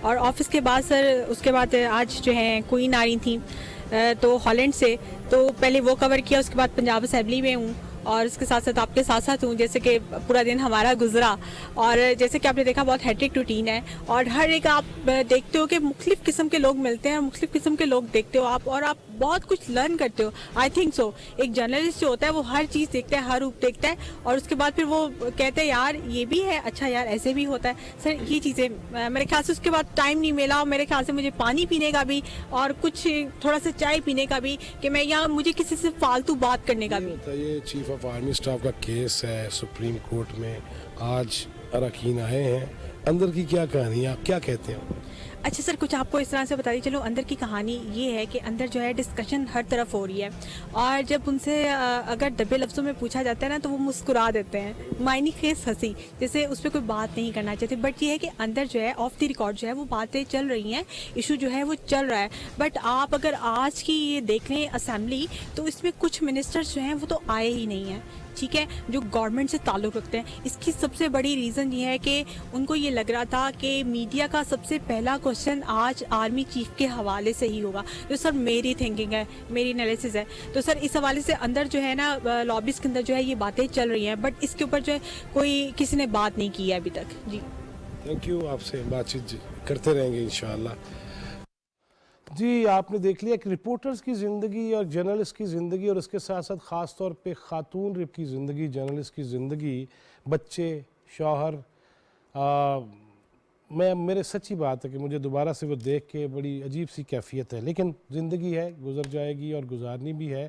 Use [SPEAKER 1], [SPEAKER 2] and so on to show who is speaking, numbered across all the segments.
[SPEAKER 1] اور آفس کے بعد سر اس کے بعد آج جو ہے کوئین آ رہی تھیں تو ہالینڈ سے، تو پہلے وہ کور کیا، اس کے بعد پنجاب اسمبلی میں ہوں اور اس کے ساتھ ساتھ آپ کے ساتھ ساتھ ہوں، جیسے کہ پورا دن ہمارا گزرا اور جیسے کہ آپ نے دیکھا بہت ہیٹرک روٹین ہے اور ہر ایک آپ دیکھتے ہو کہ مختلف قسم کے لوگ ملتے ہیں اور مختلف قسم کے لوگ دیکھتے ہو آپ، اور آپ بہت کچھ لرن کرتے ہو. آئی تھنک سو ایک جرنلسٹ جو ہوتا ہے وہ ہر چیز دیکھتا ہے، ہر روپ دیکھتا ہے اور اس کے بعد پھر وہ کہتے ہیں یار یہ بھی ہے، اچھا یار ایسے بھی ہوتا ہے. سر یہ چیزیں میرے خیال سے اس کے بعد ٹائم نہیں ملا اور میرے خیال سے مجھے پانی پینے کا بھی اور کچھ تھوڑا سا چائے پینے کا بھی کہ میں یہاں مجھے کسی سے فالتو بات کرنے کا بھی.
[SPEAKER 2] یہ چیف آف آرمی اسٹاف کا کیس ہے سپریم کورٹ میں، آج اراکین آئے ہیں، اندر کی کیا کہانی ہے، آپ کیا کہتے ہیں؟
[SPEAKER 1] اچھا سر کچھ آپ کو اس طرح سے بتا دی چلو. اندر کی کہانی یہ ہے کہ اندر جو ہے ڈسکشن ہر طرف ہو رہی ہے اور جب ان سے اگر دبے لفظوں میں پوچھا جاتا ہے نا تو وہ مسکرا دیتے ہیں، معنی خیز ہنسی، جیسے اس پہ کوئی بات نہیں کرنا چاہتے. بٹ یہ ہے کہ اندر جو ہے آف دی ریکارڈ جو ہے وہ باتیں چل رہی ہیں، ایشو جو ہے وہ چل رہا ہے. بٹ آپ اگر آج کی یہ دیکھ لیں اسمبلی تو اس میں کچھ منسٹرز جو ہیں وہ تو آئے ہی نہیں ہیں، ٹھیک ہے، جو گورنمنٹ سے تعلق رکھتے ہیں. اس کی سب سے بڑی ریزن یہ ہے کہ ان کو یہ لگ رہا تھا کہ میڈیا کا سب سے پہلا کوشچن آج آرمی چیف کے حوالے سے ہی ہوگا، جو سر میری تھنکنگ ہے، میری انالیسز ہے. تو سر اس حوالے سے اندر جو ہے نا لابیز کے اندر جو ہے یہ باتیں چل رہی ہیں بٹ اس کے اوپر جو ہے کوئی کسی نے بات نہیں کی ہے ابھی تک. جی
[SPEAKER 2] تھینک یو، آپ سے بات چیت کرتے رہیں گے انشاءاللہ. جی آپ نے دیکھ لیا کہ رپورٹرز کی زندگی اور جرنلسٹ کی زندگی اور اس کے ساتھ ساتھ خاص طور پہ خاتون کی زندگی، جرنلسٹ کی زندگی، بچے، شوہر، میرے سچی بات ہے کہ مجھے دوبارہ سے وہ دیکھ کے بڑی عجیب سی کیفیت ہے، لیکن زندگی ہے، گزر جائے گی اور گزارنی بھی ہے.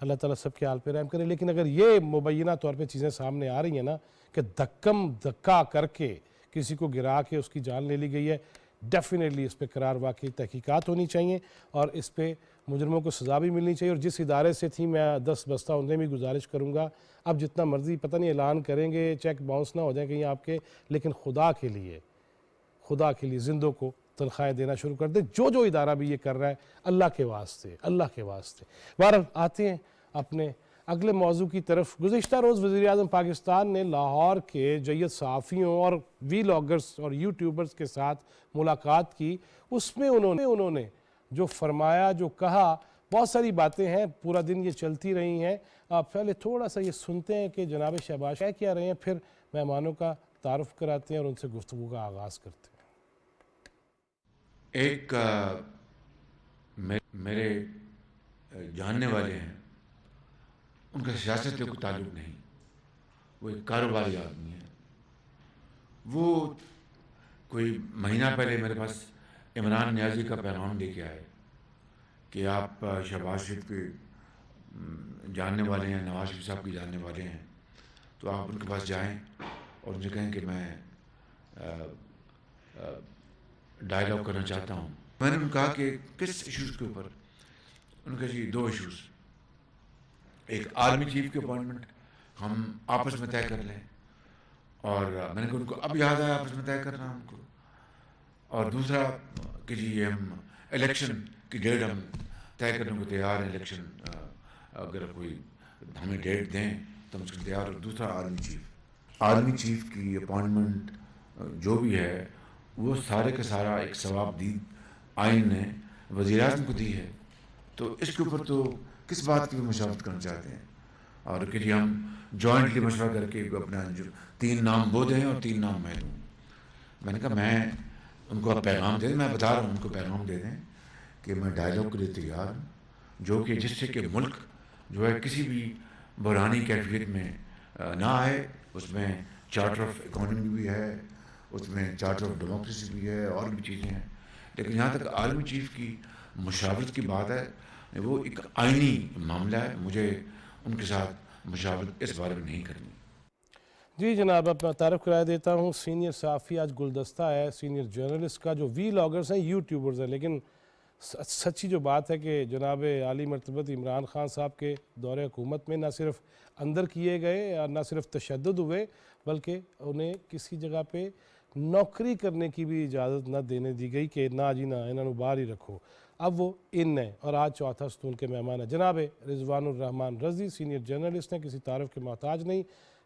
[SPEAKER 2] اللہ تعالیٰ سب کے حال پہ رحم کرے. لیکن اگر یہ مبینہ طور پہ چیزیں سامنے آ رہی ہیں نا کہ دھکا کر کے کسی کو گرا کے اس کی جان لے لی گئی ہے، ڈیفینیٹلی اس پہ قرار واقعی تحقیقات ہونی چاہیے اور اس پہ مجرموں کو سزا بھی ملنی چاہیے. اور جس ادارے سے تھی میں دست بستہ انہیں بھی گزارش کروں گا، اب جتنا مرضی پتہ نہیں اعلان کریں گے، چیک باؤنس نہ ہو جائیں کہیں آپ کے، لیکن خدا کے لیے زندوں کو تنخواہیں دینا شروع کر دیں. جو ادارہ بھی یہ کر رہا ہے، اللہ کے واسطے. بہرحال آتے ہیں اپنے اگلے موضوع کی طرف. گزشتہ روز وزیر اعظم پاکستان نے لاہور کے جید صحافیوں اور وی لاگرز اور یوٹیوبرز کے ساتھ ملاقات کی. اس میں انہوں نے جو فرمایا، جو کہا، بہت ساری باتیں ہیں، پورا دن یہ چلتی رہی ہیں. آپ پہلے تھوڑا سا یہ سنتے ہیں کہ جناب شہباز کیا رہے ہیں، پھر مہمانوں کا تعارف کراتے ہیں اور ان سے گفتگو کا آغاز کرتے ہیں.
[SPEAKER 3] ایک میرے جاننے والے ہیں، ان کا سیاست سے کوئی تعلق نہیں، وہ ایک کاروباری آدمی ہے. وہ کوئی مہینہ پہلے میرے پاس عمران نیازی کا پیغام لے کے آئے کہ آپ شہباز شریف کے جاننے والے ہیں، نواز شریف صاحب کے جاننے والے ہیں، تو آپ ان کے پاس جائیں اور ان سے کہیں کہ میں ڈائلاگ کرنا چاہتا ہوں. میں نے ان کہا کہ کس ایشوز کے اوپر؟ ان کا جی 2 ایشوز، ایک آرمی چیف کی اپوائنٹمنٹ ہم آپس میں طے کر لیں، اور میں نے کہا ان کو اب یاد آیا آپس میں طے کرنا ان کو، اور دوسرا کہ جی ہم الیکشن کی ڈیٹ ہم طے کرنے کو تیار ہیں، الیکشن اگر کوئی ہمیں ڈیٹ دیں تو ہم اس کو تیار. اور دوسرا آرمی چیف کی اپوائنٹمنٹ جو بھی ہے وہ سارے کا سارا ایک ثواب دید آئین نے وزیر اعظم کو دی ہے، تو اس کے اوپر تو کس بات کی بھی مشاورت کرنا چاہتے ہیں. اور کہ جی ہم جوائنٹلی مشورہ کر کے اپنا جو 3 نام وہ دیں اور 3 نام میں دوں. میں نے کہا میں ان کو پیغام دے دیں، میں بتا رہا ہوں ان کو پیغام دے دیں کہ میں ڈائلاگ کے لیے تیار ہوں، جو کہ جس سے کہ ملک جو ہے کسی بھی بحرانی کیفیت میں نہ آئے. اس میں چارٹر آف اکانومی بھی ہے، اس میں چارٹر آف ڈیموکریسی بھی ہے، اور بھی چیزیں ہیں. لیکن جہاں تک عالمی چیف کی مشاورت کی بات ہے، وہ ایک آئینی معاملہ ہے، مجھے ان کے ساتھ مشاورت اس بارے میں نہیں کرنی.
[SPEAKER 2] جی جناب، اب میں تعارف کرا دیتا ہوں. سینئر صحافی آج گلدستہ ہے، سینئر جرنلسٹ کا، جو وی لاگرز ہیں، یوٹیوبرز ہیں. لیکن سچی جو بات ہے کہ جناب عالی مرتبت عمران خان صاحب کے دور حکومت میں نہ صرف اندر کیے گئے اور نہ صرف تشدد ہوئے، بلکہ انہیں کسی جگہ پہ نوکری کرنے کی بھی اجازت نہ دینے دی گئی کہ نہ جی نہ، انہوں باہر ہی رکھو. اب وہ ان ہیں اور آج چوتھا ستون کے مہمان ہیں. جناب رضوان الرحمان رضی، سینئر جرنلسٹ ہیں، کسی تعارف کے محتاج نہیں.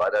[SPEAKER 4] $12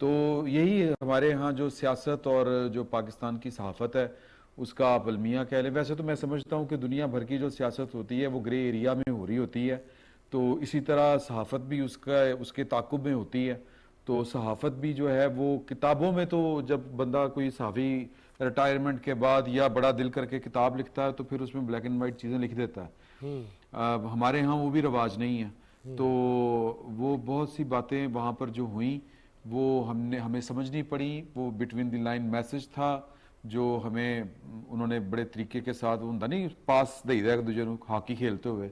[SPEAKER 5] تو یہی ہمارے ہاں جو سیاست اور جو پاکستان کی صحافت ہے اس کا آپ المیہ کہہ لیں. ویسے تو میں سمجھتا ہوں کہ دنیا بھر کی جو سیاست ہوتی ہے وہ گرے ایریا میں ہو رہی ہوتی ہے, تو اسی طرح صحافت بھی اس کے تعاقب میں ہوتی ہے. تو صحافت بھی جو ہے وہ کتابوں میں, تو جب بندہ کوئی صحافی ریٹائرمنٹ کے بعد یا بڑا دل کر کے کتاب لکھتا ہے تو پھر اس میں بلیک اینڈ وائٹ چیزیں لکھ دیتا ہے. ہمارے ہاں وہ بھی رواج نہیں ہے. تو وہ بہت سی باتیں وہاں پر جو ہوئیں وہ ہمیں سمجھنی پڑی. وہ بٹوین دی لائن میسج تھا جو ہمیں انہوں نے بڑے طریقے کے ساتھ نہیں پاس دے دیا ایک دوسرے کو ہاکی کھیلتے ہوئے,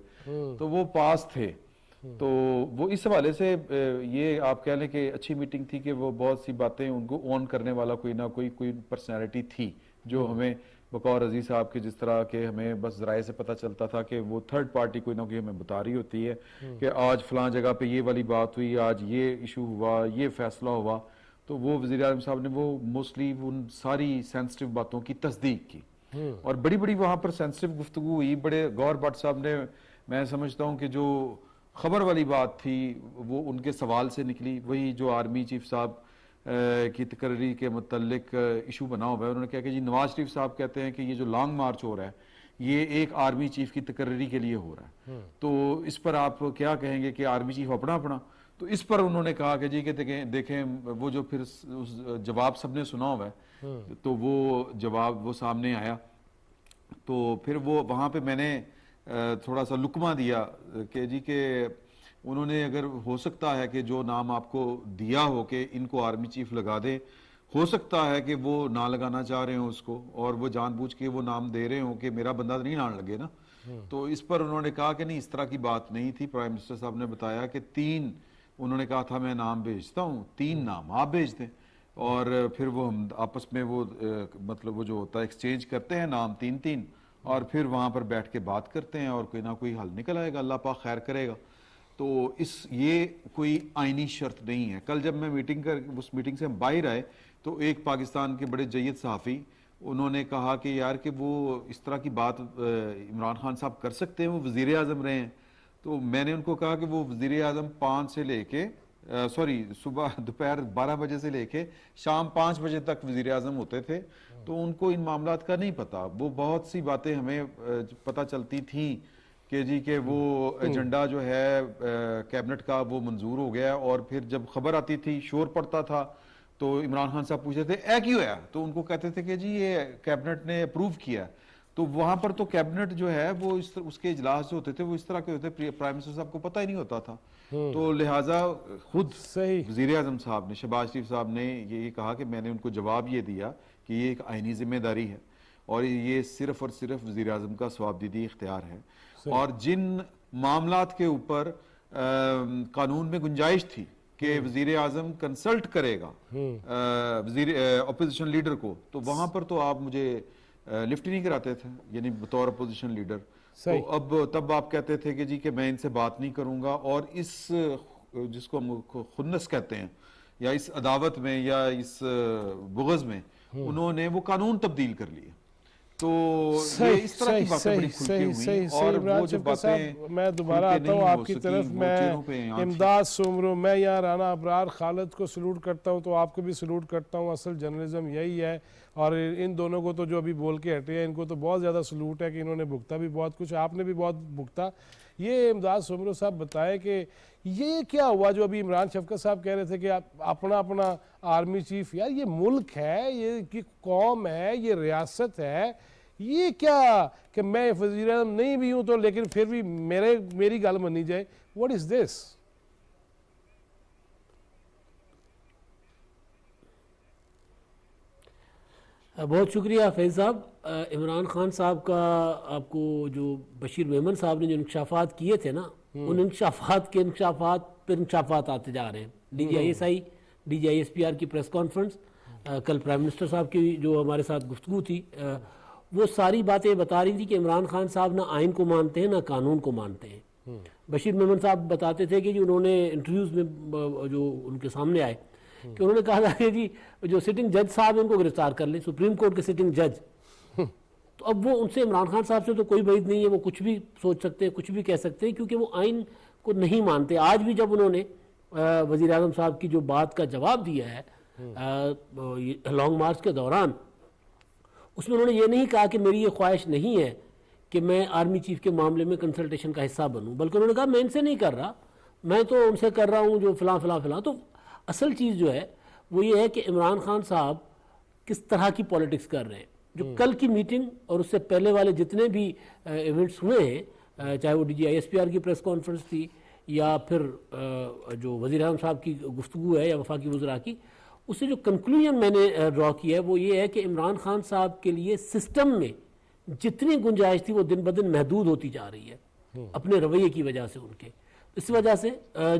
[SPEAKER 5] تو وہ پاس تھے. تو وہ اس حوالے سے یہ آپ کہہ لیں کہ اچھی میٹنگ تھی کہ وہ بہت سی باتیں ان کو اون کرنے والا کوئی نہ کوئی پرسنالٹی تھی جو ہمیں بقور عزیز صاحب کے, جس طرح کہ ہمیں بس ذرائع سے پتہ چلتا تھا کہ وہ تھرڈ پارٹی کوئی نہ کوئی ہمیں بتا رہی ہوتی ہے کہ آج فلاں جگہ پہ یہ والی بات ہوئی, آج یہ ایشو ہوا, یہ فیصلہ ہوا. تو وہ وزیر اعظم صاحب نے وہ موسٹلی ان ساری سینسٹیو باتوں کی تصدیق کی, اور بڑی بڑی وہاں پر سینسٹیو گفتگو ہوئی. بڑے غور بٹ صاحب نے, میں سمجھتا ہوں کہ جو خبر والی بات تھی وہ ان کے سوال سے نکلی. وہی جو آرمی چیف صاحب کی تقرری کے متعلق ایشو بنا ہوا ہے, انہوں نے کہا کہ جی نواز شریف صاحب کہتے ہیں کہ یہ جو لانگ مارچ ہو رہا ہے یہ ایک آرمی چیف کی تقرری کے لیے ہو رہا ہے, تو اس پر آپ کیا کہیں گے کہ آرمی چیف اپنا. تو اس پر انہوں نے کہا کہ جی کہ دیکھیں وہ جو پھر جواب سب نے سنا ہوا ہے, تو وہ جواب وہ سامنے آیا. تو پھر وہ وہاں پہ میں نے تھوڑا سا لکمہ دیا کہ جی کہ انہوں نے اگر ہو سکتا ہے کہ جو نام آپ کو دیا ہو کہ ان کو آرمی چیف لگا دیں, ہو سکتا ہے کہ وہ نہ لگانا چاہ رہے ہوں اس کو, اور وہ جان بوجھ کے وہ نام دے رہے ہوں کہ میرا بندہ نہیں نہ لگے نا. تو اس پر انہوں نے کہا کہ نہیں, اس طرح کی بات نہیں تھی. پرائم منسٹر صاحب نے بتایا کہ 3 انہوں نے کہا تھا میں نام بھیجتا ہوں, 3 نام آپ بھیج دیں, اور پھر وہ ہم آپس میں وہ مطلب وہ جو ہوتا ہے ایکسچینج کرتے ہیں نام 3, اور پھر وہاں پر بیٹھ کے بات کرتے ہیں اور کوئی نہ کوئی حل نکل آئے گا, اللہ پاک خیر کرے گا. تو یہ کوئی آئینی شرط نہیں ہے. کل جب میں اس میٹنگ سے ہم باہر آئے تو ایک پاکستان کے بڑے جید صحافی انہوں نے کہا کہ یار کہ وہ اس طرح کی بات عمران خان صاحب کر سکتے ہیں, وہ وزیر اعظم رہے ہیں. تو میں نے ان کو کہا کہ وہ وزیر اعظم 5 سے لے کے صبح دوپہر 12 بجے سے لے کے شام 5 بجے تک وزیر اعظم ہوتے تھے, تو ان کو ان معاملات کا نہیں پتا. وہ بہت سی باتیں ہمیں پتہ چلتی تھیں کہ جی کہ وہ ایجنڈا جو ہے کیبنٹ کا وہ منظور ہو گیا, اور پھر جب خبر آتی تھی شور پڑتا تھا تو عمران خان صاحب پوچھتے تھے اے کیوں ہے, تو ان کو کہتے تھے کہ جی یہ کیبنٹ نے اپروو کیا. تو وہاں پر تو کیبنٹ جو ہے وہ اس کے اجلاس جو ہوتے تھے وہ اس طرح کے ہوتے, پرائم منسٹر صاحب کو پتہ ہی نہیں ہوتا تھا. تو لہٰذا خود وزیر اعظم صاحب نے, شہباز شریف صاحب نے یہ کہا کہ میں نے ان کو جواب یہ دیا کہ یہ ایک آئینی ذمہ داری ہے, اور یہ صرف اور صرف وزیر اعظم کا ثوابدیدی اختیار ہے, اور جن معاملات کے اوپر قانون میں گنجائش تھی کہ وزیر اعظم کنسلٹ کرے گا اپوزیشن لیڈر کو, تو وہاں پر تو آپ مجھے لفٹ نہیں کراتے تھے, یعنی بطور اپوزیشن لیڈر. تو اب تب آپ کہتے تھے کہ جی کہ میں ان سے بات نہیں کروں گا, اور اس جس کو ہم خنس کہتے ہیں یا اس عداوت میں یا اس بغض میں انہوں نے وہ قانون تبدیل کر لیے. تو اس طرح کی باتیں بڑی کھل کے ہوئی, اور وہ جو باتیں
[SPEAKER 2] میں دوبارہ آتا ہوں آپ کی طرف. میں امداد سومرو, میں یہاں رانا ابرار خالد کو سلوٹ کرتا ہوں, تو آپ کو بھی سلوٹ کرتا ہوں. اصل جرنلزم یہی ہے, اور ان دونوں کو تو جو ابھی بول کے ہٹے ہیں ان کو تو بہت زیادہ سلوٹ ہے کہ انہوں نے بھگتا بھی بہت کچھ, آپ نے بھی بہت بھگتا. یہ امداد سومرو صاحب بتائے کہ یہ کیا ہوا جو ابھی عمران شفقت صاحب کہہ رہے تھے کہ اپنا آرمی چیف, یار یہ ملک ہے, یہ قوم ہے, یہ ریاست ہے, یہ کیا کہ میں وزیر اعظم نہیں بھی ہوں تو لیکن پھر بھی میری گل منی جائے. واٹ از دس؟
[SPEAKER 6] بہت شکریہ فیض صاحب. عمران خان صاحب کا آپ کو جو بشیر میمن صاحب نے جو انکشافات کیے تھے نا, ان انکشافات کے انکشافات پر انکشافات آتے جا رہے ہیں. DGISI DGISPR کی پریس کانفرنس, کل پرائم منسٹر صاحب کی جو ہمارے ساتھ گفتگو تھی, وہ ساری باتیں بتا رہی تھی کہ عمران خان صاحب نہ آئین کو مانتے ہیں نہ قانون کو مانتے ہیں. بشیر میمن صاحب بتاتے تھے کہ جو انہوں نے انٹرویوز میں جو ان کے سامنے آئے کہ انہوں نے کہا تھا کہ جی جو سٹنگ جج صاحب ان کو گرفتار کر لیں, سپریم کورٹ کے سٹنگ جج. تو اب وہ ان سے عمران خان صاحب سے تو کوئی بعید نہیں ہے, وہ کچھ بھی سوچ سکتے ہیں, کچھ بھی کہہ سکتے ہیں, کیونکہ وہ آئین کو نہیں مانتے. آج بھی جب انہوں نے وزیر اعظم صاحب کی جو بات کا جواب دیا ہے لانگ مارچ کے دوران، اس میں انہوں نے یہ نہیں کہا کہ میری یہ خواہش نہیں ہے کہ میں آرمی چیف کے معاملے میں کنسلٹیشن کا حصہ بنوں، بلکہ انہوں نے کہا میں ان سے نہیں کر رہا، میں تو ان سے کر رہا ہوں جو فلاں فلاں فلاں. تو اصل چیز جو ہے وہ یہ ہے کہ عمران خان صاحب کس طرح کی پالیٹکس کر رہے ہیں. جو کل کی میٹنگ اور اس سے پہلے والے جتنے بھی ایونٹس ہوئے ہیں، چاہے وہ DGISPR کی پریس کانفرنس تھی یا پھر جو وزیر اعظم صاحب کی گفتگو ہے یا وفاقی وزراء کی، اس سے جو کنکلوژن میں نے ڈرا کیا ہے وہ یہ ہے کہ عمران خان صاحب کے لیے سسٹم میں جتنی گنجائش تھی وہ دن بدن محدود ہوتی جا رہی ہے اپنے رویے کی وجہ سے. ان کے اس وجہ سے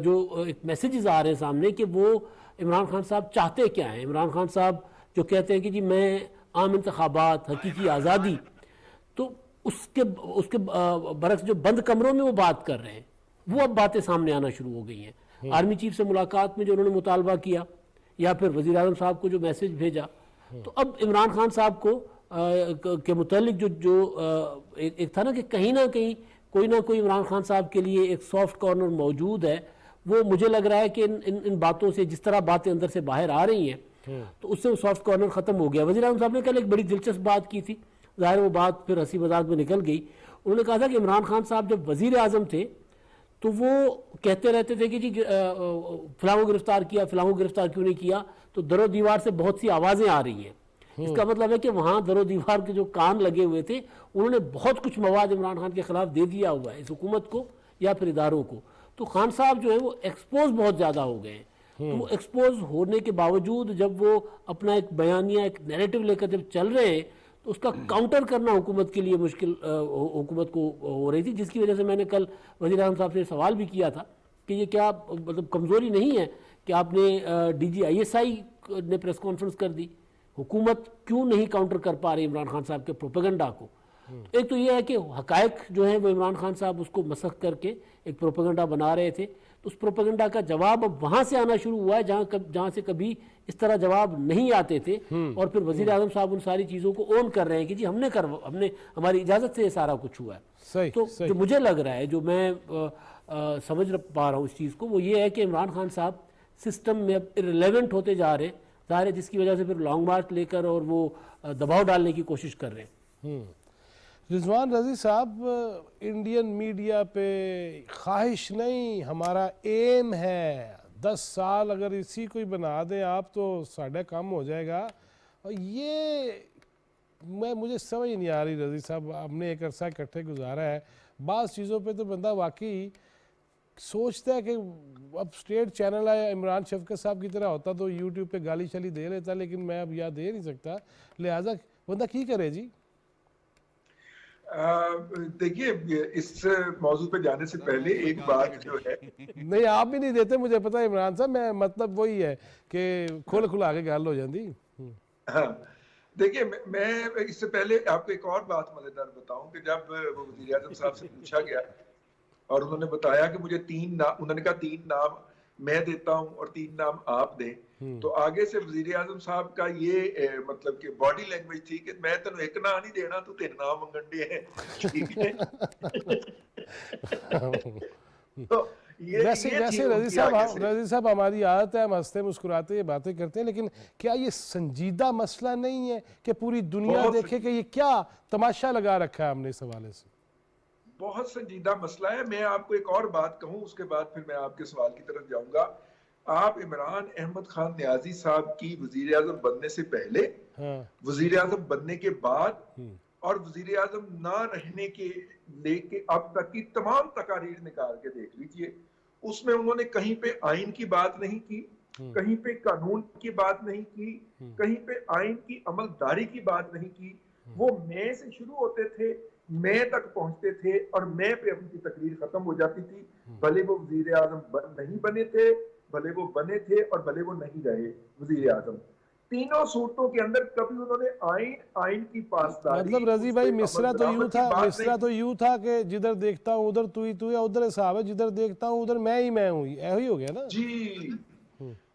[SPEAKER 6] جو ایک میسیجز آ رہے ہیں سامنے کہ وہ عمران خان صاحب چاہتے کیا ہیں. عمران خان صاحب جو کہتے ہیں کہ جی میں عام انتخابات، حقیقی آزادی، تو اس کے برعکس جو بند کمروں میں وہ بات کر رہے ہیں، وہ اب باتیں سامنے آنا شروع ہو گئی ہیں. آرمی چیف سے ملاقات میں جو انہوں نے مطالبہ کیا یا پھر وزیر اعظم صاحب کو جو میسیج بھیجا، تو اب عمران خان صاحب کو کے متعلق جو ایک تھا نا کہ کہیں نہ کہیں کوئی نہ کوئی عمران خان صاحب کے لیے ایک سافٹ کارنر موجود ہے. وہ مجھے لگ رہا ہے کہ ان باتوں سے جس طرح باتیں اندر سے باہر آ رہی ہیں تو اس سے وہ سافٹ کارنر ختم ہو گیا. وزیر اعظم صاحب نے کل ایک بڑی دلچسپ بات کی تھی، ظاہر وہ بات پھر ہنسی مذاق میں نکل گئی. انہوں نے کہا تھا کہ عمران خان صاحب جب وزیر اعظم تھے تو وہ کہتے رہتے تھے کہ جی فلاں کو گرفتار کیا، فلاں کو گرفتار کیوں نہیں کیا، تو در و دیوار سے بہت سی آوازیں آ رہی ہیں. اس کا مطلب ہے کہ وہاں در و دیوار کے جو کان لگے ہوئے تھے انہوں نے بہت کچھ مواد عمران خان کے خلاف دے دیا ہوا ہے اس حکومت کو یا پھر اداروں کو. تو خان صاحب جو ہے وہ ایکسپوز بہت زیادہ ہو گئے ہیں. تو وہ ایکسپوز ہونے کے باوجود جب وہ اپنا ایک بیانیہ، ایک نیریٹو لے کر جب چل رہے ہیں تو اس کا کاؤنٹر کرنا حکومت کے لیے مشکل حکومت کو ہو رہی تھی، جس کی وجہ سے میں نے کل وزیر اعظم صاحب سے سوال بھی کیا تھا کہ یہ کیا مطلب کمزوری نہیں ہے کہ آپ نے DGISI نے پریس کانفرنس کر دی، حکومت کیوں نہیں کاؤنٹر کر پا رہی عمران خان صاحب کے پروپیگنڈا کو. ایک تو یہ ہے کہ حقائق جو ہیں وہ عمران خان صاحب اس کو مسخ کر کے ایک پروپیگنڈا بنا رہے تھے، تو اس پروپیگنڈا کا جواب اب وہاں سے آنا شروع ہوا ہے جہاں سے کبھی اس طرح جواب نہیں آتے تھے. اور پھر وزیر اعظم صاحب ان ساری چیزوں کو اون کر رہے ہیں کہ جی ہم نے ہماری اجازت سے یہ سارا کچھ ہوا ہے. تو جو مجھے لگ رہا ہے، جو میں سمجھ پا رہا ہوں اس چیز کو، وہ یہ ہے کہ عمران خان صاحب سسٹم میں اب ارریلیونٹ ہوتے جا رہے ہیں، ظاہر ہے جس کی وجہ سے پھر لانگ مارچ لے کر اور وہ دباؤ ڈالنے کی کوشش کر رہے ہیں.
[SPEAKER 2] رضوان رضی صاحب، انڈین میڈیا پہ خواہش نہیں، ہمارا ایم ہے 10 سال اگر اسی کو ہی بنا دیں آپ تو ساڑھا کم ہو جائے گا. اور یہ مجھے سمجھ نہیں آ رہی رضی صاحب، ہم نے ایک عرصہ اکٹھے گزارا ہے، بعض چیزوں پہ تو بندہ واقعی سوچتا ہے کہ اب اسٹیٹ چینل ہے، عمران شفقت صاحب کی طرح ہوتا تو یوٹیوب پہ گالی شالی دے لیتا، لیکن میں اب یاد دے نہیں سکتا، لہٰذا بندہ کی کرے جی.
[SPEAKER 7] دیکھیے اس موضوع پہ جانے سے پہلے ایک بات جو ہے،
[SPEAKER 2] نہیں آپ بھی نہیں دیتے، مجھے پتا ہے عمران صاحب، میں مطلب وہی ہے کہ کھلا کے گل ہو جاندی.
[SPEAKER 7] ہاں دیکھیے میں اس سے پہلے آپ کو ایک اور بات مزیدار بتاؤں کہ جب وہ وزیر اعظم صاحب سے پوچھا گیا اور انہوں نے بتایا کہ مجھے 3 نام، انہوں نے کہا 3 نام میں دیتا ہوں اور 3 نام آپ دیں، تو آگے سے وزیر اعظم صاحب کا یہ مطلب کہ باڈی لینگویج تھی کہ میں تینوں ایک نام نہیں دینا، تو 3 نام منگن دے ہیں. ٹھیک ہے.
[SPEAKER 2] ویسے رضی صاحب ہماری عادت ہے، ہم ہنستے مسکراتے یہ باتیں کرتے ہیں، لیکن کیا یہ سنجیدہ مسئلہ نہیں ہے کہ پوری دنیا دیکھے کہ یہ کیا تماشا لگا رکھا ہے ہم نے اس حوالے سے؟
[SPEAKER 7] بہت سنجیدہ مسئلہ ہے. میں آپ کو ایک اور بات کہوں، اس کے بعد پھر میں آپ کے سوال کی طرف جاؤں گا. آپ عمران احمد خان نیازی صاحب کی وزیر اعظم بننے سے پہلے، وزیر اعظم بننے کے بعد اور وزیر اعظم نہ رہنے کے لے کے اب تک کی تمام تقاریر نکال کے دیکھ لیجئے، اس میں انہوں نے کہیں پہ آئین کی بات نہیں کی، کہیں پہ قانون کی بات نہیں کی، کہیں پہ آئین کی عمل داری کی بات نہیں کی. وہ میں سے شروع ہوتے تھے، میں تک پہنچتے تھے اور میں پہ ان کی تقریر ختم ہو جاتی تھی، بھلے وہ وزیر اعظم نہیں بنے تھے، بھلے وہ بنے تھے اور بھلے وہ نہیں رہے وزیر اعظم. تینوں صورتوں کے اندر کبھی انہوں نے آئین کی پاسداری،
[SPEAKER 2] مطلب رضی بھائی مصرع تو یوں تھا کہ جدھر دیکھتا ہوں ادھر تو ہی ہے، ادھر حساب ہے جدھر دیکھتا ہوں ادھر میں ہی ہوں، ایہی ہو گیا نا.
[SPEAKER 7] جی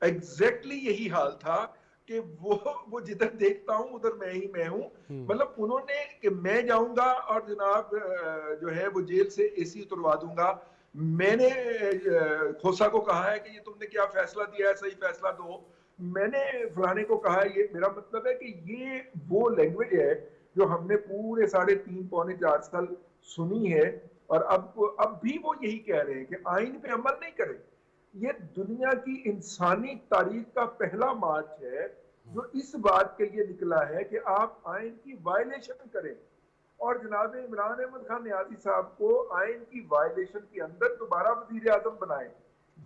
[SPEAKER 7] ایگزیکٹلی یہی حال تھا کہ وہ جدھر دیکھتا ہوں ادھر میں ہوں. مطلب انہوں نے کہ میں جاؤں گا اور جناب جو ہے وہ جیل سے اے سی اتروا دوں گا. میں نے کھوسا کو کہا ہے کہ یہ تم نے کیا فیصلہ دیا ہے، صحیح فیصلہ دو. میں نے فلانے کو کہا, یہ میرا مطلب ہے کہ یہ وہ لینگویج ہے جو ہم نے پورے 3.5 پونے 4 سال سنی ہے, اور اب بھی وہ یہی کہہ رہے ہیں کہ آئین پہ عمل نہیں کریں. یہ دنیا کی انسانی تاریخ کا پہلا مارچ ہے جو اس بات کے لیے نکلا ہے کہ آپ آئین کی وائلیشن کریں, اور جناب عمران احمد خان نیازی صاحب کو آئین کی وائلیشن کے اندر دوبارہ وزیر اعظم بنائیں.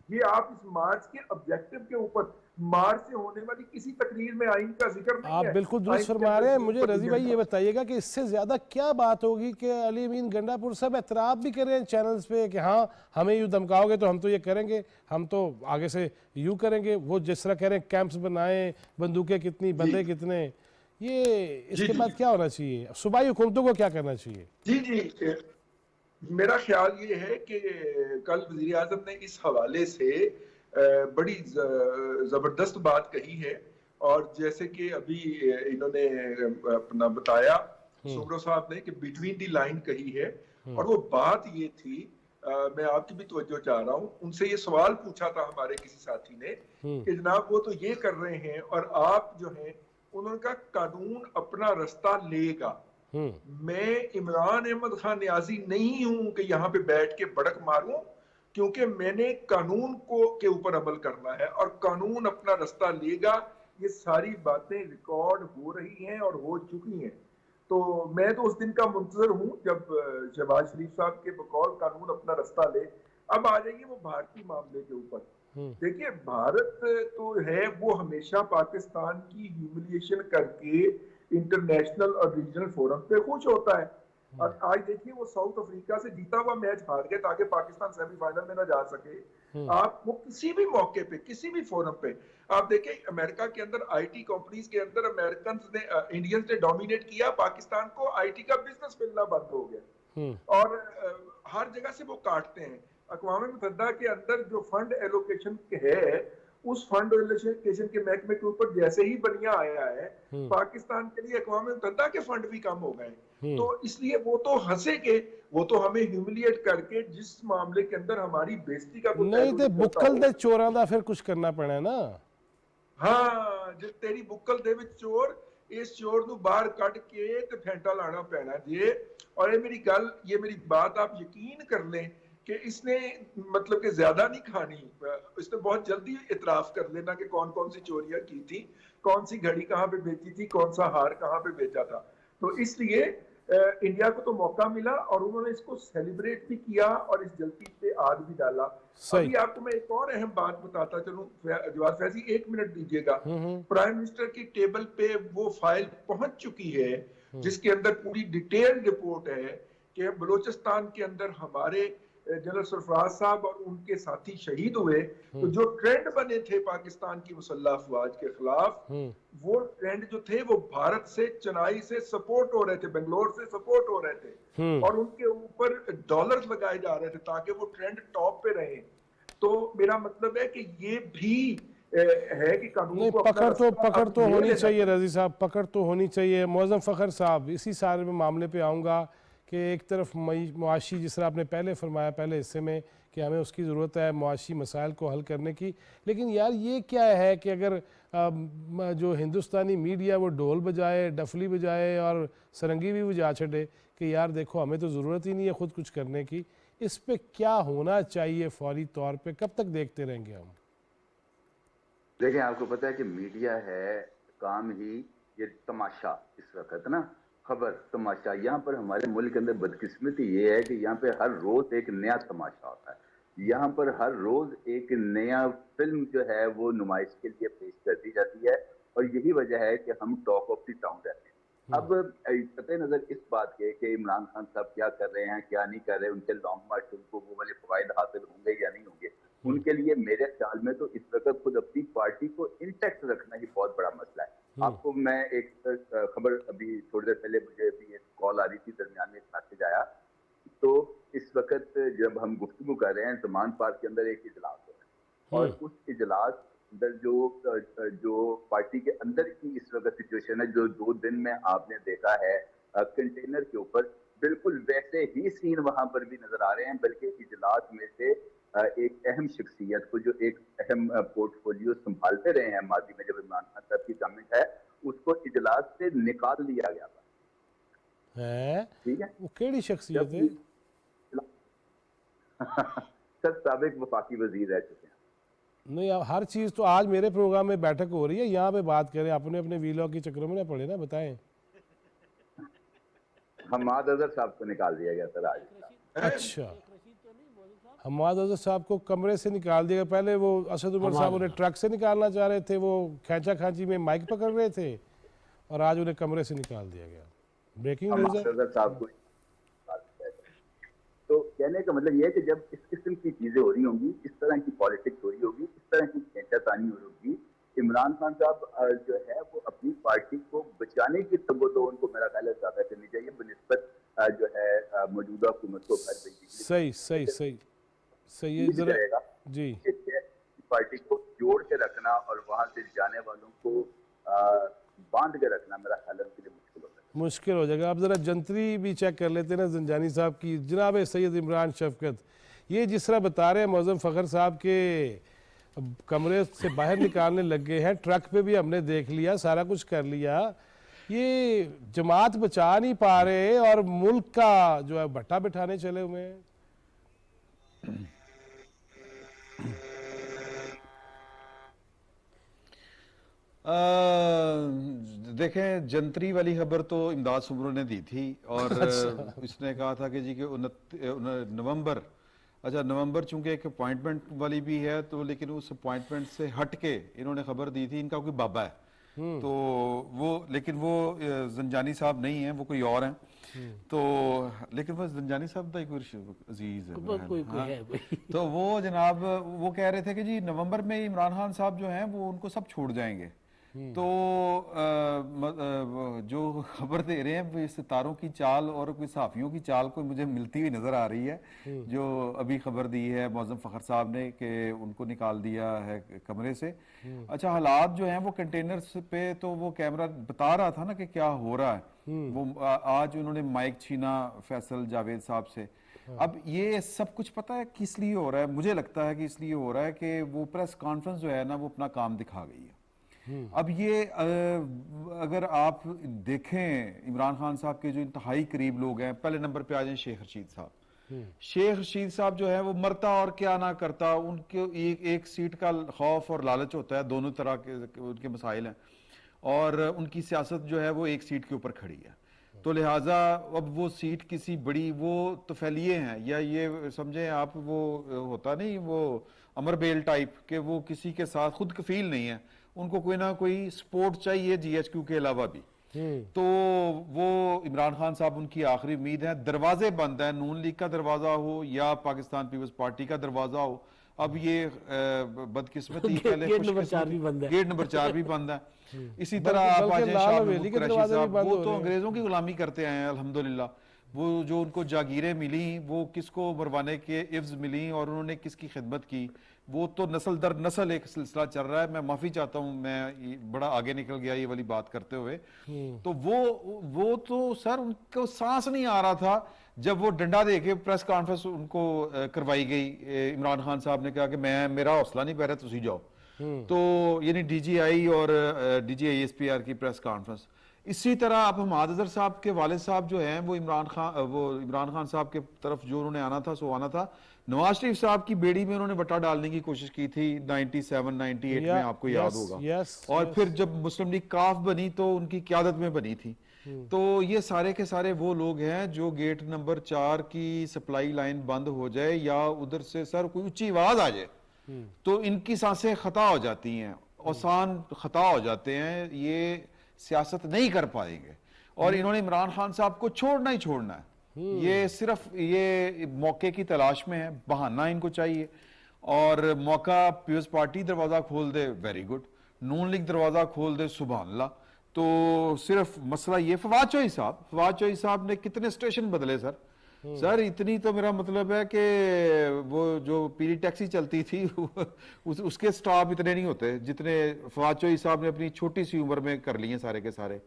[SPEAKER 7] یہ آپ اس مارچ کے آبجیکٹو کے اوپر, مارچ سے ہونے والی کسی تقریر میں آئین کا ذکر نہیں ہے.
[SPEAKER 2] آپ بالکل درست فرما رہے ہیں. مجھے رضی بھائی یہ بتائیے گا کہ اس سے زیادہ کیا بات ہوگی کہ علی امین گنڈا پور صاحب اعتراف بھی کریں چینلز پہ کہ ہاں ہمیں یوں دھمکاؤ گے تو ہم تو یہ کریں گے, ہم تو آگے سے یوں کریں گے. وہ جس طرح کہہ رہے ہیں کیمپس بنائیں, بندوقیں کتنی, بندے کتنے, یہ اس کے بعد کیا ہونا چاہیے؟ صوبائی حکومتوں کو کیا کرنا چاہیے؟
[SPEAKER 7] جی میرا خیال یہ ہے کہ کل وزیر اعظم نے اس حوالے سے بڑی زبردست بات کہی ہے, اور جیسے کہ ابھی انہوں نے اپنا بتایا سوبرو صاحب نے کہ بٹوین دی لائن کہی ہے, اور وہ بات یہ تھی, میں آپ کی بھی توجہ چاہ رہا ہوں, ان سے یہ سوال پوچھا تھا ہمارے کسی ساتھی نے کہ جناب وہ تو یہ کر رہے ہیں اور آپ جو ہیں انہوں کا قانون اپنا رستہ لے گا. میں عمران احمد خان نیازی نہیں ہوں کہ یہاں پہ بیٹھ کے بڑک ماروں, کیونکہ میں نے قانون کے اوپر عمل کرنا ہے اور قانون اپنا رستہ لے گا. یہ ساری باتیں ریکارڈ ہو رہی ہیں اور ہو چکی ہیں, تو میں تو اس دن کا منتظر ہوں جب شہباز شریف صاحب کے بقول قانون اپنا رستہ لے. اب آ جائیے وہ بھارتی معاملے کے اوپر. دیکھیے بھارت تو ہے وہ ہمیشہ پاکستان کی ہیوملیشن کر کے انٹرنیشنل اور ریجنل فورم پہ خوش ہوتا ہے, اور آج دیکھیے وہ ساؤتھ افریقہ سے جیتا ہوا میچ ہار گئے تاکہ پاکستان سیمی فائنل میں نہ جا سکے. آپ وہ کسی بھی موقع پہ کسی بھی فورم پہ آپ دیکھیں, امریکہ کے اندر آئی ٹی کمپنیز کے اندر امریکنز نے انڈینز نے ڈومینیٹ کیا, پاکستان کو آئی ٹی کا بزنس ملنا بند ہو گیا, اور ہر جگہ سے وہ کاٹتے ہیں. اقوام متحدہ کے اندر جو فنڈ ایلوکیشن ہے, اس فنڈ ایلوکیشن کے محکمے کے اوپر جیسے ہی بنیا آیا ہے, پاکستان کے لیے اقوام متحدہ کے فنڈ بھی کم ہو گئے. تو اس لیے وہ تو ہنسے کے, وہ تو ہمیں ہیوملیٹ کر کے جس معاملے کے اندر ہماری بےزتی کا
[SPEAKER 2] نہیں تے بکل دے چوراں دا پھر کچھ کرنا پڑنا نا.
[SPEAKER 7] ہاں جو تیری بکل دے وچ چور, اس چور نو باہر کٹ کے تے پھینٹا لانا پینا جی. اور یہ میری بات آپ یقین کر لیں کہ اس نے مطلب کہ زیادہ نہیں کھانی, اس نے بہت جلدی اعتراف کر لینا کہ کون کون سی چوریاں کی تھی, کون سی گھڑی کہاں پہ بیچی تھی, کون سا ہار کہاں پہ بیچا تھا. تو اس لیے انڈیا کو تو موقع ملا اور انہوں نے اس کو سیلیبریٹ بھی کیا اور اس جلدی پہ آگ بھی ڈالا. ابھی آپ کو میں ایک اور اہم بات بتاتا چلوں, جواد فیضی 1 منٹ دیجیے گا. پرائم منسٹر کی ٹیبل پہ وہ فائل پہنچ چکی ہے جس کے اندر پوری ڈیٹیل رپورٹ ہے کہ بلوچستان کے اندر ہمارے جنرل سرفراز صاحب اور ان کے ساتھی شہید ہوئے, تو جو ٹرینڈ بنے تھے پاکستان کی مسلح افواج کے خلاف, وہ ٹرینڈ جو تھے وہ بھارت سے, چنائی سے سپورٹ ہو رہے تھے, بنگلور سے سپورٹ ہو رہے تھے, اور ان کے اوپر ڈالرز لگائے جا رہے تھے تاکہ وہ ٹرینڈ ٹاپ پہ رہیں. تو میرا مطلب ہے کہ یہ بھی ہے کہ قانون کو
[SPEAKER 2] پکڑ تو ہونی چاہیے رضی صاحب, پکڑ تو ہونی چاہیے. معظم فخر صاحب, اسی سارے میں معاملے پہ آؤں گا کہ ایک طرف معاشی, جس طرح آپ نے پہلے فرمایا پہلے حصے میں کہ ہمیں اس کی ضرورت ہے معاشی مسائل کو حل کرنے کی, لیکن یار یہ کیا ہے کہ اگر جو ہندوستانی میڈیا وہ ڈھول بجائے, ڈفلی بجائے اور سرنگی بھی بجا چھڑے کہ یار دیکھو ہمیں تو ضرورت ہی نہیں ہے خود کچھ کرنے کی, اس پہ کیا ہونا چاہیے فوری طور پہ؟ کب تک دیکھتے رہیں گے ہم؟
[SPEAKER 4] دیکھیں آپ کو پتہ ہے کہ میڈیا ہے کام ہی یہ تماشا, اس وقت نا خبر تماشا. یہاں پر ہمارے ملک کے اندر بدقسمتی یہ ہے کہ یہاں پہ ہر روز ایک نیا تماشا ہوتا ہے. یہاں پر ہر روز ایک نیا فلم جو ہے وہ نمائش کے لیے پیش کر دی جاتی ہے, اور یہی وجہ ہے کہ ہم ٹاک آف دی ٹاؤن رہتے ہیں. اب قطع نظر اس بات کے کہ عمران خان صاحب کیا کر رہے ہیں کیا نہیں کر رہے, ان کے لانگ مارچ ان کو وہ والے فوائد حاصل ہوں گے یا نہیں ہوں گے, ان کے لیے میرے خیال میں تو اس وقت خود اپنی پارٹی کو انٹیکٹ رکھنا ہی بہت بڑا مسئلہ ہے. آپ کو میں ایک خبر, ابھی تھوڑی دیر پہلے مجھے ابھی ایک کال آ رہی تھی, درمیان میں ایک میسج آیا, تو اس وقت جب ہم گفتگو کر رہے ہیں زمان پارک کے اندر ایک اجلاس ہو رہا ہے, اور اس اجلاس اندر جو پارٹی کے اندر کی اس وقت سچویشن ہے, جو 2 دن میں آپ نے دیکھا ہے کنٹینر کے اوپر, بالکل ویسے ہی سین وہاں پر بھی نظر آ رہے ہیں, بلکہ اجلاس میں سے ایک اہم شخصیت کو جو ایک اہم پورٹ فولیو سنبھالتے رہے ہیں ماضی میں جب عمران خان صاحب کی گورنمنٹ ہے, اس کو اجلاس سے نکال دیا گیا تھا.
[SPEAKER 2] ہے
[SPEAKER 4] ٹھیک ہے,
[SPEAKER 2] وہ کیڑی شخصیت ہے؟
[SPEAKER 4] سر سابق وفاقی وزیر رہ چکے ہیں.
[SPEAKER 2] نہیں ہر چیز تو آج میرے پروگرام میں بیٹھک ہو رہی ہے, یہاں پہ بات کریں, اپنے اپنے ویلاگ کے چکروں میں نہ پڑے نا, بتائیں.
[SPEAKER 4] حماد اظہر صاحب کو نکال دیا گیا سر آج.
[SPEAKER 2] اچھا, حماد اظہر صاحب کو کمرے سے نکال دیا گیا. پہلے وہ اسد عمر صاحب انہیں ٹرک سے نکالنا چاہ رہے تھے, وہ کھینچا کھانچی میں مائک پکڑ رہے تھے, اور آج انہیں کمرے سے نکال دیا گیا. بریکنگ نیوز ہے.
[SPEAKER 4] حماد اظہر صاحب کو تو کہنے کا مطلب یہ ہے کہ جب اس قسم کی چیزیں ہو رہی ہوں گی, اس طرح کی پالیٹکس ہو رہی ہوگی, اس طرح کی کھینچا تانی ہو رہی ہوگی, عمران خان صاحب جو ہے وہ اپنی پارٹی کو بچانے کی تو ان کو میرا خیال ہے زیادہ کرنی چاہیے بنسبت جو ہے موجودہ حکومت کو گھر بھیجنے کی.
[SPEAKER 2] صحیح صحیح صحیح صحیح ذرا جی.
[SPEAKER 4] پارٹی کو جوڑ کے رکھنا اور وہاں سے جانے والوں کو باندھ کے رکھنا میرا خیال ہے ان کے لیے
[SPEAKER 2] مشکل ہو جائے گا. آپ ذرا جنتری بھی چیک کر لیتے نا زنجانی صاحب کی. جناب سید عمران شفقت, یہ جس طرح بتا رہے ہیں معظم فخر صاحب کے کمرے سے باہر نکالنے لگ گئے ہیں, ٹرک پہ بھی ہم نے دیکھ لیا, سارا کچھ کر لیا, یہ جماعت بچا نہیں پا رہے اور ملک کا جو ہے بھٹا بٹھانے چلے ہوئے ہیں.
[SPEAKER 5] دیکھیں جنتری والی خبر تو امداد سمرو نے دی تھی, اور اس نے کہا تھا کہ جی کہ نومبر, اچھا نومبر چونکہ ایک اپوائنٹمنٹ والی بھی ہے تو, لیکن اس اپوائنٹمنٹ سے ہٹ کے انہوں نے خبر دی تھی, ان کا کوئی بابا ہے تو وہ, لیکن وہ زنجانی صاحب نہیں ہیں, وہ کوئی اور ہیں. تو لیکن وہ زنجانی صاحب کا کوئی عزیز ہے, تو وہ جناب وہ کہہ رہے تھے کہ جی نومبر میں عمران خان صاحب جو ہیں وہ ان کو سب چھوڑ جائیں گے. تو جو خبر دے رہے ہیں وہ ستاروں کی چال اور کوئی صحافیوں کی چال کوئی مجھے ملتی ہوئی نظر آ رہی ہے, جو ابھی خبر دی ہے معظم فخر صاحب نے کہ ان کو نکال دیا ہے کمرے سے. اچھا حالات جو ہیں وہ کنٹینرز پہ تو وہ کیمرہ بتا رہا تھا نا کہ کیا ہو رہا ہے. وہ آج انہوں نے مائک چھینا فیصل جاوید صاحب سے. اب یہ سب کچھ پتہ ہے کس لیے ہو رہا ہے, مجھے لگتا ہے کہ اس لیے ہو رہا ہے کہ وہ پریس کانفرنس جو ہے نا وہ اپنا کام دکھا گئی ہے. اب یہ اگر آپ دیکھیں عمران خان صاحب کے جو انتہائی قریب لوگ ہیں, پہلے نمبر پہ آ جائیں شیخ رشید صاحب. شیخ رشید صاحب جو ہے وہ مرتا اور کیا نہ کرتا, ان کے ایک سیٹ کا خوف اور لالچ ہوتا ہے, دونوں طرح کے ان کے مسائل ہیں, اور ان کی سیاست جو ہے وہ ایک سیٹ کے اوپر کھڑی ہے. تو لہٰذا اب وہ سیٹ کسی بڑی, وہ توفیلیے ہیں, یا یہ سمجھیں آپ وہ ہوتا نہیں وہ امر بیل ٹائپ, کہ وہ کسی کے ساتھ خود کفیل نہیں ہے, ان کو کوئی نہ کوئی سپورٹ چاہیے جی ایچ کیو کے علاوہ بھی. تو وہ عمران خان صاحب ان کی آخری امید ہے. دروازے بند ہیں, نون لیگ کا دروازہ ہو یا پاکستان پیپلز پارٹی کا دروازہ ہو. اب یہ بدقسمتی پہلے گیٹ نمبر 4 بھی بند ہے. اسی طرح آپ آ جائیں شاہ محمود قریشی صاحب, وہ تو انگریزوں کی غلامی کرتے آئے ہیں الحمدللہ. وہ جو ان کو جاگیریں ملیں وہ کس کو مروانے کے عوض ملیں, اور انہوں نے کس کی خدمت کی, وہ تو نسل در نسل ایک سلسلہ چل رہا ہے. میں معافی چاہتا ہوں, میں بڑا آگے نکل گیا یہ والی بات کرتے ہوئے. تو وہ تو سر ان کو سانس نہیں آ رہا تھا جب وہ ڈنڈا دے کے پریس کانفرنس ان کو کروائی گئی. عمران خان صاحب نے کہا کہ میرا حوصلہ نہیں پہ رہا, تسی جاؤ. تو یعنی ڈی جی آئی اور D G I S P R کی پریس کانفرنس. اسی طرح آپ حماد اظہر صاحب کے والد صاحب جو ہیں وہ عمران خان صاحب کے طرف جو انہوں نے آنا تھا سو آنا تھا. نواز شریف صاحب کی بیڑی میں انہوں نے بٹا ڈالنے کی کوشش کی تھی 97-98 میں, آپ کو یاد ہوگا. اور پھر جب مسلم لیگ کاف بنی تو ان کی قیادت میں بنی تھی. تو یہ سارے کے سارے وہ لوگ ہیں جو گیٹ نمبر 4 کی سپلائی لائن بند ہو جائے یا ادھر سے سر کوئی اونچی آواز آ جائے تو ان کی سانسیں خطا ہو جاتی ہیں, آسان خطا ہو جاتے ہیں, یہ سیاست نہیں کر پائیں گے. اور انہوں نے عمران خان صاحب کو چھوڑنا ہی چھوڑنا ہے. یہ صرف یہ موقع کی تلاش میں ہے, بہانہ ان کو چاہیے. اور موقع پیپلز پارٹی دروازہ کھول دے, ویری گڈ. نون لیگ دروازہ کھول دے, سبحان اللہ. تو صرف مسئلہ یہ, فواد چوہی صاحب نے کتنے اسٹیشن بدلے سر اتنی تو میرا مطلب ہے کہ وہ جو پیلی ٹیکسی چلتی تھی اس کے سٹاپ اتنے نہیں ہوتے جتنے فواد چوہی صاحب نے اپنی چھوٹی سی عمر میں کر لیے سارے کے سارے.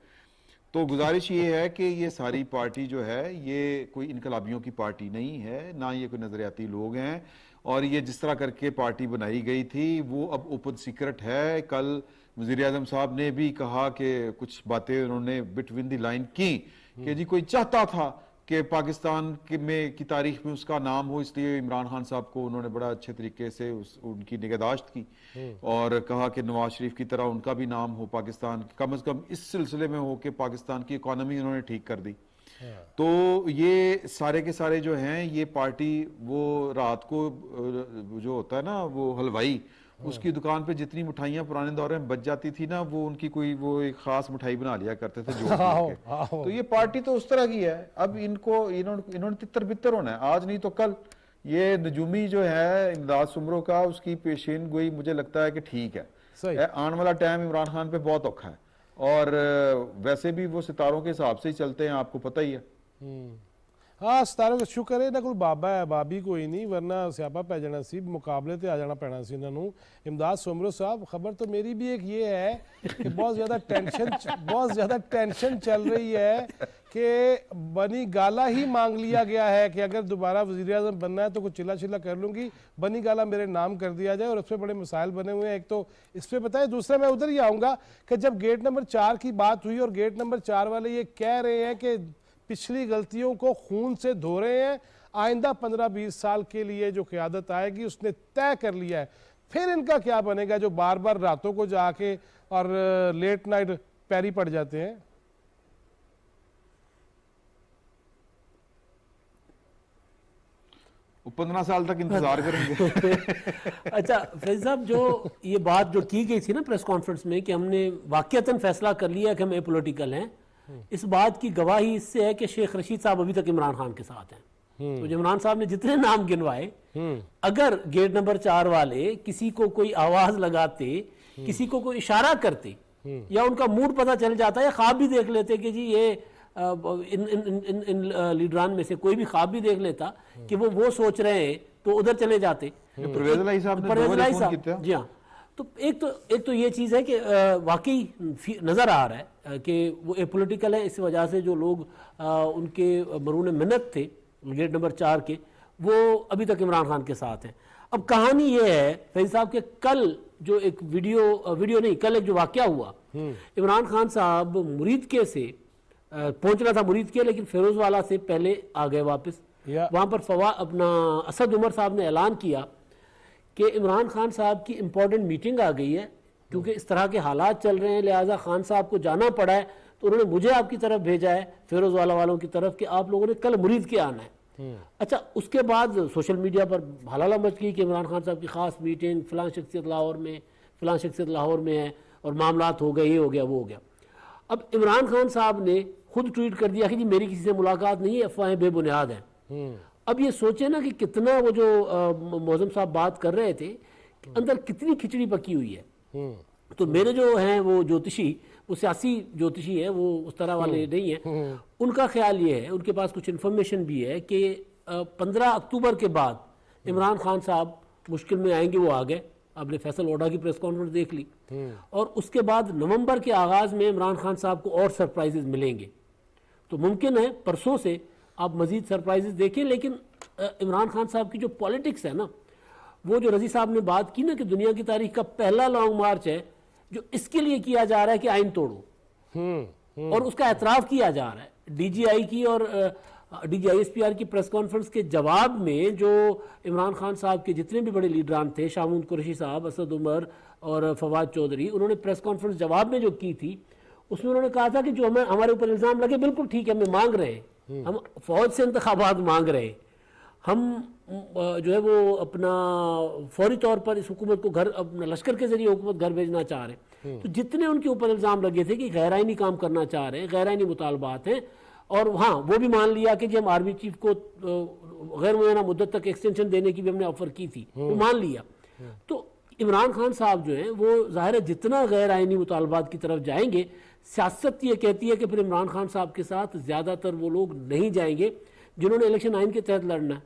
[SPEAKER 5] تو گزارش یہ ہے کہ یہ ساری پارٹی جو ہے یہ کوئی انقلابیوں کی پارٹی نہیں ہے, نہ یہ کوئی نظریاتی لوگ ہیں. اور یہ جس طرح کر کے پارٹی بنائی گئی تھی وہ اب اوپن سیکرٹ ہے. کل وزیر اعظم صاحب نے بھی کہا کہ کچھ باتیں انہوں نے بٹوین دی لائن کی کہ جی کوئی چاہتا تھا کہ پاکستان کی تاریخ میں اس کا نام ہو, اس لیے عمران خان صاحب کو انہوں نے بڑا اچھے طریقے سے ان کی نگہداشت کی اور کہا کہ نواز شریف کی طرح ان کا بھی نام ہو پاکستان, کم از کم اس سلسلے میں ہو کہ پاکستان کی اکانومی انہوں نے ٹھیک کر دی. تو یہ سارے کے سارے جو ہیں یہ پارٹی وہ رات کو جو ہوتا ہے نا وہ حلوائی, اس کی دکان پہ جتنی مٹھائیاں پرانے دور میں بچ جاتی تھی نا وہ ان کی کوئی وہ ایک خاص مٹھائی بنا لیا کرتے تھے جو تو یہ پارٹی تو اس طرح کی ہے. اب انہوں نے تتر بتر ہونا ہے, آج نہیں تو کل. یہ نجومی جو ہے امداد سمرو کا, اس کی پیشین گوئی مجھے لگتا ہے کہ ٹھیک ہے. آنے والا ٹائم عمران خان پہ بہت اوکھا ہے اور ویسے بھی وہ ستاروں کے حساب سے ہی چلتے ہیں, آپ کو پتہ ہی ہے.
[SPEAKER 2] ہاں ستاروں کا شکر ہے نہ کوئی بابا ہے, بابی کوئی نہیں, ورنہ سیاپا پی جانا سی, مقابلے تے آ جانا پینا سی انہوں نے. امداد سمرو صاحب, خبر تو میری بھی ایک یہ ہے کہ بہت زیادہ ٹینشن چل رہی ہے کہ بنی گالا ہی مانگ لیا گیا ہے کہ اگر دوبارہ وزیر اعظم بننا ہے تو کچھ چلا چلا کر لوں گی, بنی گالا میرے نام کر دیا جائے. اور اس پہ بڑے مسائل بنے ہوئے ہیں. ایک تو اس پہ بتائیں, دوسرا میں ادھر ہی آؤں گا کہ جب گیٹ نمبر 4 کی بات ہوئی اور گیٹ نمبر 4 والے یہ کہہ رہے ہیں کہ پچھلی غلطیوں کو خون سے دھو رہے ہیں, آئندہ 15-20 سال کے لیے جو قیادت آئے گی اس نے طے کر لیا ہے, پھر ان کا کیا بنے گا جو بار بار راتوں کو جا کے اور لیٹ نائٹ پیری پڑ جاتے ہیں.
[SPEAKER 5] وہ 15 سال تک انتظار کریں گے.
[SPEAKER 6] اچھا فیض صاحب, جو یہ بات جو کی گئی تھی نا پریس کانفرنس میں کہ ہم نے واقعتاً فیصلہ کر لیا کہ ہم اے پولیٹیکل ہیں, اس بات کی گواہی اس سے ہے کہ شیخ رشید صاحب ابھی تک عمران خان کے ساتھ ہیں. تو عمران صاحب نے جتنے نام گنوائے, اگر گیٹ نمبر 4 والے کسی کو کوئی آواز لگاتے, کسی کو کوئی اشارہ کرتے, یا ان کا موڈ پتہ چل جاتا, یا خواب بھی دیکھ لیتے کہ جی یہ ان لیڈران میں سے کوئی بھی خواب بھی دیکھ لیتا کہ وہ سوچ رہے ہیں, تو ادھر چلے جاتے.
[SPEAKER 5] پرویز الہی صاحب
[SPEAKER 6] جی ہاں. تو ایک تو یہ چیز ہے کہ واقعی نظر آ رہا ہے کہ وہ اے پولیٹیکل ہے, اس وجہ سے جو لوگ ان کے مرہون منت تھے گیٹ نمبر 4 کے, وہ ابھی تک عمران خان کے ساتھ ہیں. اب کہانی یہ ہے فیض صاحب کہ کل جو ایک کل ایک جو واقعہ ہوا, عمران خان صاحب مرید کے سے پہنچنا تھا مرید کے, لیکن فیروز والا سے پہلے آ گئے واپس. وہاں پر اپنا اسد عمر صاحب نے اعلان کیا کہ عمران خان صاحب کی امپورٹنٹ میٹنگ آ گئی ہے, کیونکہ اس طرح کے حالات چل رہے ہیں لہٰذا خان صاحب کو جانا پڑا ہے, تو انہوں نے مجھے آپ کی طرف بھیجا ہے, فیروز والا والوں کی طرف, کہ آپ لوگوں نے کل مرید کے آنا ہے. اچھا, اس کے بعد سوشل میڈیا پر بھالالا مچ گئی کہ عمران خان صاحب کی خاص میٹنگ فلاں شخصیت لاہور میں ہے اور معاملات ہو گئے, یہ ہو گیا وہ ہو گیا. اب عمران خان صاحب نے خود ٹویٹ کر دیا کہ جی میری کسی سے ملاقات نہیں ہے, افواہیں بے بنیاد ہیں. اب یہ سوچیں نا کہ کتنا وہ جو معظم صاحب بات کر رہے تھے اندر کتنی کھچڑی پکی ہوئی ہے. تو میرے جو ہیں وہ جوتشی, وہ سیاسی جوتشی ہے, وہ اس طرح والے نہیں ہیں, ان کا خیال یہ ہے, ان کے پاس کچھ انفارمیشن بھی ہے کہ 15 اکتوبر کے بعد عمران خان صاحب مشکل میں آئیں گے. وہ آ گئے, آپ نے فیصل اوڈا کی پریس کانفرنس دیکھ لی, اور اس کے بعد نومبر کے آغاز میں عمران خان صاحب کو اور سرپرائزز ملیں گے. تو ممکن ہے پرسوں سے آپ مزید سرپرائزز دیکھیں. لیکن عمران خان صاحب کی جو پالیٹکس ہے نا, وہ جو رضی صاحب نے بات کی نا کہ دنیا کی تاریخ کا پہلا لانگ مارچ ہے جو اس کے لیے کیا جا رہا ہے کہ آئین توڑو, اور اس کا اعتراف کیا جا رہا ہے. ڈی جی آئی کی اور D G I S P R کی پریس کانفرنس کے جواب میں جو عمران خان صاحب کے جتنے بھی بڑے لیڈران تھے, شاہ محمود قریشی صاحب, اسد عمر اور فواد چودھری, انہوں نے پریس کانفرنس جواب میں جو کی تھی اس میں انہوں نے کہا تھا کہ جو ہمارے اوپر الزام لگے بالکل ٹھیک ہے, ہمیں مانگ رہے ہیں, ہم فوج سے انتخابات مانگ رہے ہیں, ہم جو ہے وہ اپنا فوری طور پر اس حکومت کو اپنا لشکر کے ذریعے حکومت گھر بھیجنا چاہ رہے ہیں. تو جتنے ان کے اوپر الزام لگے تھے کہ غیر آئینی کام کرنا چاہ رہے ہیں, غیر آئینی مطالبات ہیں, اور ہاں وہ بھی مان لیا کہ جی ہم آرمی چیف کو غیر معینہ مدت تک ایکسٹینشن دینے کی بھی ہم نے آفر کی تھی, وہ مان لیا. تو عمران خان صاحب جو ہیں وہ ظاہر ہے جتنا غیر آئینی مطالبات کی طرف جائیں گے, سیاست یہ کہتی ہے کہ پھر عمران خان صاحب کے ساتھ زیادہ تر وہ لوگ نہیں جائیں گے جنہوں نے الیکشن آئین کے تحت لڑنا ہے,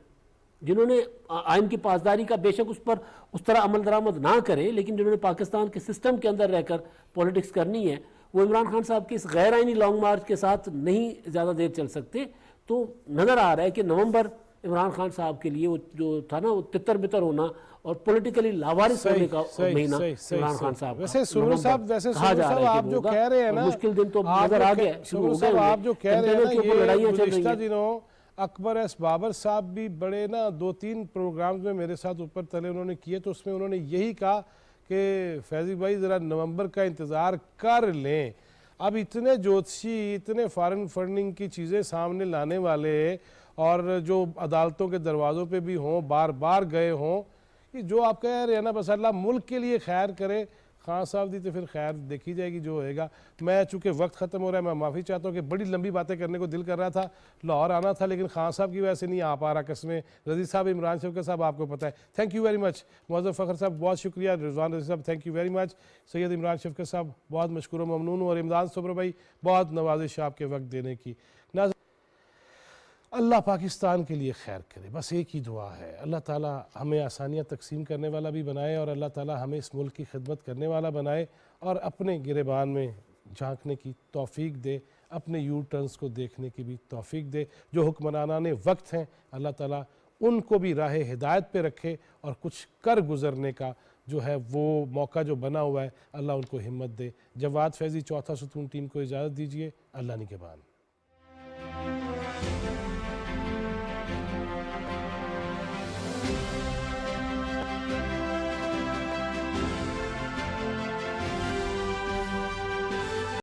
[SPEAKER 6] جنہوں نے آئین کی پاسداری کا بے شک اس پر اس طرح عمل درآمد نہ کریں, لیکن جنہوں نے پاکستان کے سسٹم کے اندر رہ کر پولیٹکس کرنی ہے, وہ عمران خان صاحب کے اس غیر آئینی لانگ مارچ کے ساتھ نہیں زیادہ دیر چل سکتے. تو نظر آ رہا ہے کہ نومبر عمران خان صاحب کے لیے وہ جو تھا نا وہ تتر بتر ہونا اور پولیٹیکلی لاوارث ہونے کا مہینہ عمران خان صاحب
[SPEAKER 2] ویسے سرور صاحب آپ جو کہہ رہے ہیں نا
[SPEAKER 6] مشکل دن تو نظر آ گیا
[SPEAKER 2] سرور صاحب آپ جو کہہ رہے ہیں نا یہ گزشتہ دنوں اکبر ایس بابر صاحب بھی بڑے نا 2-3 پروگرامز میں میرے ساتھ اوپر تلے انہوں نے کیے تو اس میں انہوں نے یہی کہا کہ فیضی بھائی ذرا نومبر کا انتظار کر لیں. اب اتنے جوتشی اتنے فارن فنڈنگ کی چیزیں سامنے لانے والے اور جو عدالتوں کے دروازوں پہ بھی ہوں بار بار گئے ہوں کہ جو آپ کہہ رہے ہیں نا بس اللہ ملک کے لیے خیر کرے. خان صاحب دی تو پھر خیر دیکھی جائے گی جو ہوئے گا. میں چونکہ وقت ختم ہو رہا ہے میں معافی چاہتا ہوں کہ بڑی لمبی باتیں کرنے کو دل کر رہا تھا, لاہور آنا تھا لیکن خان صاحب کی وجہ سے نہیں آ پا رہا. قسمیں رضی صاحب عمران شفقت صاحب آپ کو پتہ ہے. تھینک یو ویری مچ معزز فخر صاحب, بہت شکریہ. رضوان رضی صاحب تھینک یو ویری مچ. سید عمران شفقت صاحب بہت مشکور و ممنون ہوں, اور امداد صبر بھائی بہت نوازش آپ کے وقت دینے کی. اللہ پاکستان کے لیے خیر کرے, بس ایک ہی دعا ہے, اللہ تعالیٰ ہمیں آسانیاں تقسیم کرنے والا بھی بنائے اور اللہ تعالیٰ ہمیں اس ملک کی خدمت کرنے والا بنائے اور اپنے گریبان میں جھانکنے کی توفیق دے, اپنے یو ٹرنز کو دیکھنے کی بھی توفیق دے. جو حکمرانان وقت ہیں اللہ تعالیٰ ان کو بھی راہ ہدایت پہ رکھے اور کچھ کر گزرنے کا جو ہے وہ موقع جو بنا ہوا ہے اللہ ان کو ہمت دے. جواد فیضی چوتھا ستون ٹیم کو اجازت دیجیے. اللہ نگہبان.